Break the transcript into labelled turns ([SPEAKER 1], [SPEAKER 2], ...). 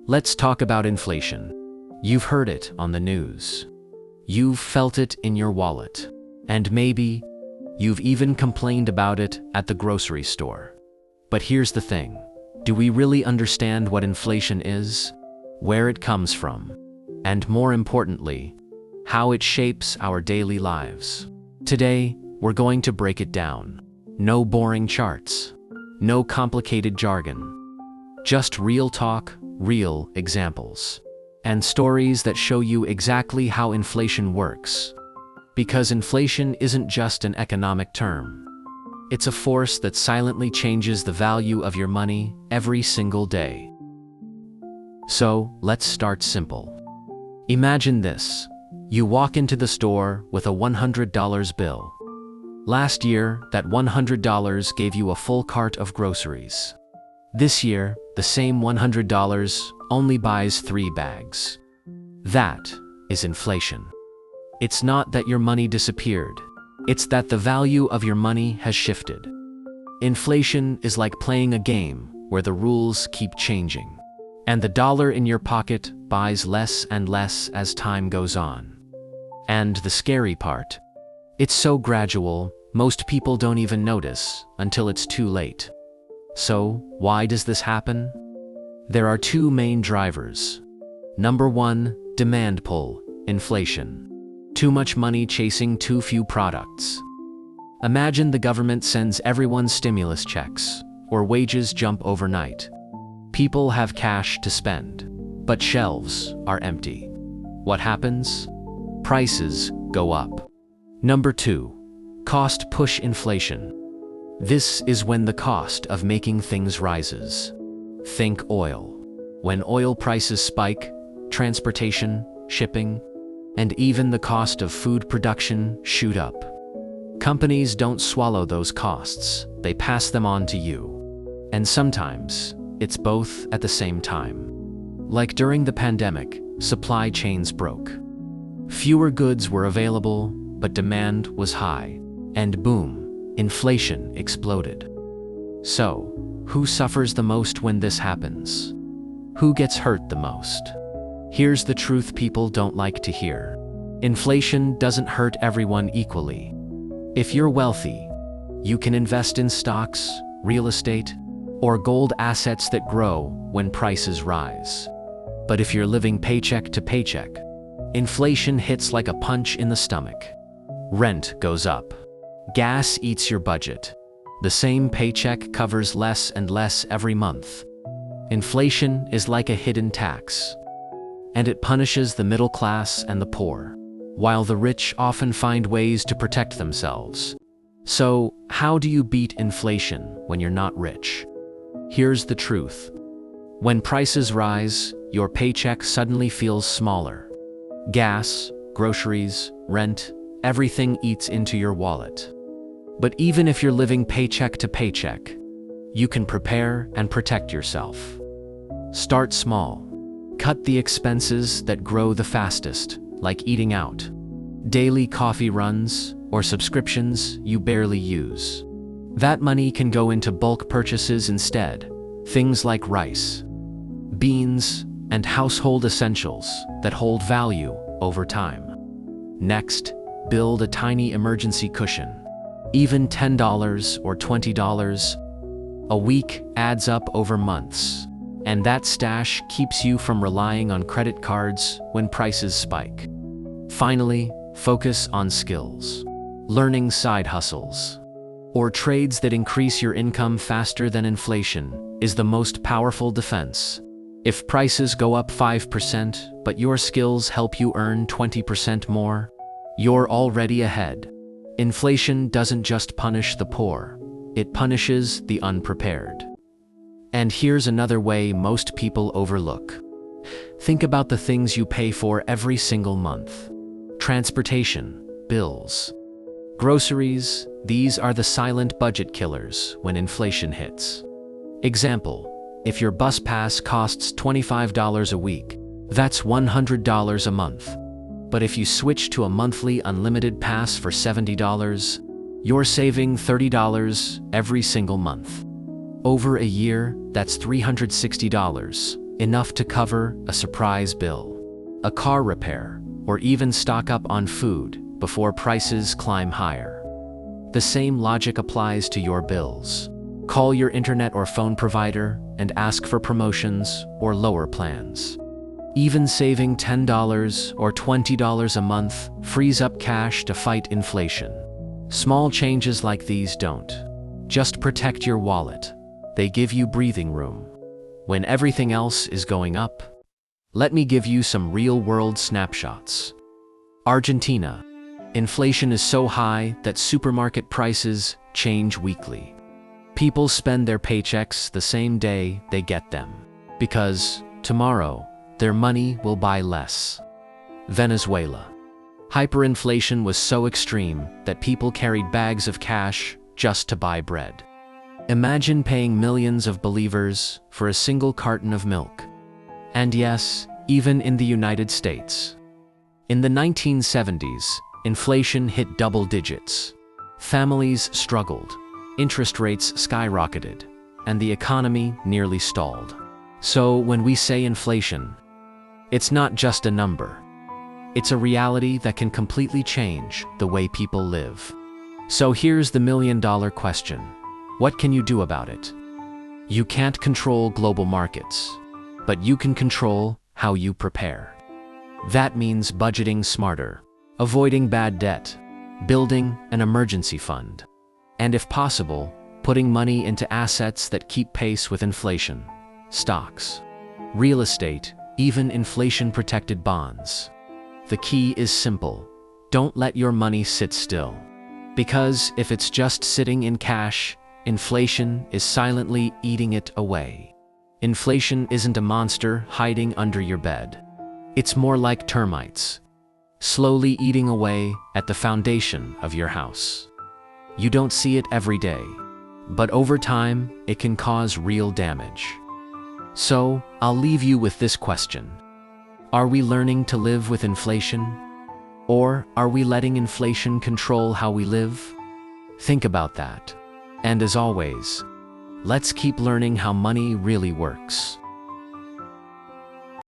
[SPEAKER 1] Let's talk about inflation. You've heard it on the news. You've felt it in your wallet. And maybe you've even complained about it at the grocery store. But here's the thing. Do we really understand what inflation is, where it comes from, and more importantly, how it shapes our daily lives? Today, we're going to break it down. No boring charts, no complicated jargon. Just real talk, real examples, and stories that show you exactly how inflation works. Because inflation isn't just an economic term. It's a force that silently changes the value of your money every single day. So, let's start simple. Imagine this. You walk into the store with a $100 bill. Last year, that $100 gave you a full cart of groceries. This year, the same $100 only buys 3 bags. That is inflation. It's not that your money disappeared. It's that the value of your money has shifted. Inflation is like playing a game where the rules keep changing. And the dollar in your pocket buys less and less as time goes on. And the scary part, it's so gradual, most people don't even notice until it's too late. So, why does this happen? There are 2 main drivers. Number 1, demand pull, inflation. Too much money chasing too few products. Imagine the government sends everyone stimulus checks, or wages jump overnight. People have cash to spend, but shelves are empty. What happens? Prices go up. Number 2, cost push inflation. This is when the cost of making things rises. Think oil. When oil prices spike, transportation, shipping, and even the cost of food production shoot up. Companies don't swallow those costs, they pass them on to you. And sometimes, it's both at the same time. Like during the pandemic, supply chains broke. Fewer goods were available, but demand was high. And boom, inflation exploded. So, who suffers the most when this happens? Who gets hurt the most? Here's the truth people don't like to hear. Inflation doesn't hurt everyone equally. If you're wealthy, you can invest in stocks, real estate, or gold assets that grow when prices rise. But if you're living paycheck to paycheck, inflation hits like a punch in the stomach. Rent goes up. Gas eats your budget. The same paycheck covers less and less every month. Inflation is like a hidden tax. And it punishes the middle class and the poor, while the rich often find ways to protect themselves. So, how do you beat inflation when you're not rich? Here's the truth. When prices rise, your paycheck suddenly feels smaller. Gas, groceries, rent, everything eats into your wallet. But even if you're living paycheck to paycheck, you can prepare and protect yourself. Start small. Cut the expenses that grow the fastest, like eating out, daily coffee runs, or subscriptions you barely use. That money can go into bulk purchases instead, things like rice, beans, and household essentials that hold value over time. Next, build a tiny emergency cushion. Even $10 or $20 a week adds up over months. And that stash keeps you from relying on credit cards when prices spike. Finally, focus on skills. Learning side hustles or trades that increase your income faster than inflation is the most powerful defense. If prices go up 5%, but your skills help you earn 20% more, you're already ahead. Inflation doesn't just punish the poor, it punishes the unprepared. And here's another way most people overlook. Think about the things you pay for every single month. Transportation, bills, groceries, these are the silent budget killers when inflation hits. Example, if your bus pass costs $25 a week, that's $100 a month. But if you switch to a monthly unlimited pass for $70, you're saving $30 every single month. Over a year, that's $360, enough to cover a surprise bill, a car repair, or even stock up on food before prices climb higher. The same logic applies to your bills. Call your internet or phone provider and ask for promotions or lower plans. Even saving $10 or $20 a month frees up cash to fight inflation. Small changes like these don't just protect your wallet, they give you breathing room when everything else is going up. Let me give you some real-world snapshots. Argentina. Inflation is so high that supermarket prices change weekly. People spend their paychecks the same day they get them, because tomorrow their money will buy less. Venezuela. Hyperinflation was so extreme that people carried bags of cash just to buy bread. Imagine paying millions of bolivares for a single carton of milk. And yes, even in the United States. In the 1970s, inflation hit double digits. Families struggled, interest rates skyrocketed, and the economy nearly stalled. So when we say inflation, it's not just a number. It's a reality that can completely change the way people live. So here's the million-dollar question. What can you do about it? You can't control global markets, but you can control how you prepare. That means budgeting smarter, avoiding bad debt, building an emergency fund, and if possible, putting money into assets that keep pace with inflation. Stocks, real estate, even inflation-protected bonds. The key is simple. Don't let your money sit still. Because if it's just sitting in cash, inflation is silently eating it away. Inflation isn't a monster hiding under your bed. It's more like termites, slowly eating away at the foundation of your house. You don't see it every day, but over time, it can cause real damage. So, I'll leave you with this question. Are we learning to live with inflation? Or are we letting inflation control how we live? Think about that. And as always, let's keep learning how money really works.